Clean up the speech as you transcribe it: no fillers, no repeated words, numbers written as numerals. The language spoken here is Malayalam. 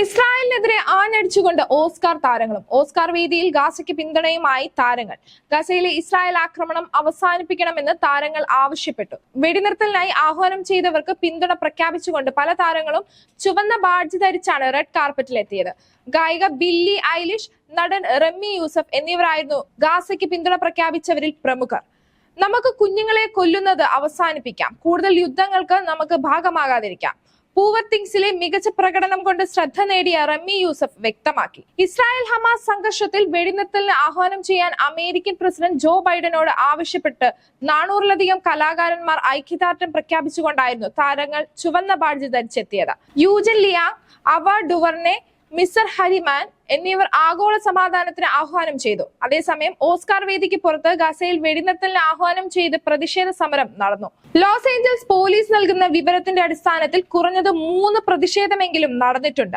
ഇസ്രായേലിനെതിരെ ആഞ്ഞടിച്ചുകൊണ്ട് ഓസ്കാർ താരങ്ങളും ഓസ്കാർ വേദിയിൽ ഗാസയ്ക്ക് പിന്തുണയുമായി താരങ്ങൾ. ഗസയിലെ ഇസ്രായേൽ ആക്രമണം അവസാനിപ്പിക്കണമെന്ന് താരങ്ങൾ ആവശ്യപ്പെട്ടു. വെടിനിർത്തലിനായി ആഹ്വാനം ചെയ്തവർക്ക് പിന്തുണ പ്രഖ്യാപിച്ചുകൊണ്ട് പല താരങ്ങളും ചുവന്ന ബാഡ്ജ് ധരിച്ചാണ് റെഡ് കാർപ്പറ്റിൽ എത്തിയത്. ഗായിക ബില്ലി ഐലിഷ്, നടൻ റമ്മി യൂസഫ് എന്നിവരായിരുന്നു ഗാസയ്ക്ക് പിന്തുണ പ്രഖ്യാപിച്ചവരിൽ പ്രമുഖർ. നമുക്ക് കുഞ്ഞുങ്ങളെ കൊല്ലുന്നത് അവസാനിപ്പിക്കാം, കൂടുതൽ യുദ്ധങ്ങൾക്ക് നമുക്ക് ഭാഗമാകാതിരിക്കാം. പൂവർ തിങ്സിലെ മികച്ച പ്രകടനം കൊണ്ട് ശ്രദ്ധ നേടിയ റമ്മി യൂസഫ് വ്യക്തമാക്കി. ഇസ്രായേൽ ഹമാസ് സംഘർഷത്തിൽ വെടിനിർത്തലിന് ആഹ്വാനം ചെയ്യാൻ അമേരിക്കൻ പ്രസിഡന്റ് ജോ ബൈഡനോട് ആവശ്യപ്പെട്ട് 400-ലധികം കലാകാരന്മാർ ഐക്യദാർഢ്യം പ്രഖ്യാപിച്ചുകൊണ്ടായിരുന്നു താരങ്ങൾ ചുവന്ന ബാഡ്ജ് ധരിച്ചെത്തിയത്. യൂജൻ ലിയാങ്, അവ ഡുവർനെ, മിസർ ഹരിമാൻ എന്നിവർ ആഗോള സമാധാനത്തിന് ആഹ്വാനം ചെയ്തു. അതേസമയം ഓസ്കാർ വേദിക്ക് പുറത്ത് ഗസയിൽ വെടിനിർത്തലിന് ആഹ്വാനം ചെയ്ത് പ്രതിഷേധ സമരം നടന്നു. ലോസ് ഏഞ്ചൽസ് പോലീസ് നൽകുന്ന വിവരത്തിന്റെ അടിസ്ഥാനത്തിൽ കുറഞ്ഞത് 3 പ്രതിഷേധമെങ്കിലും നടന്നിട്ടുണ്ട്.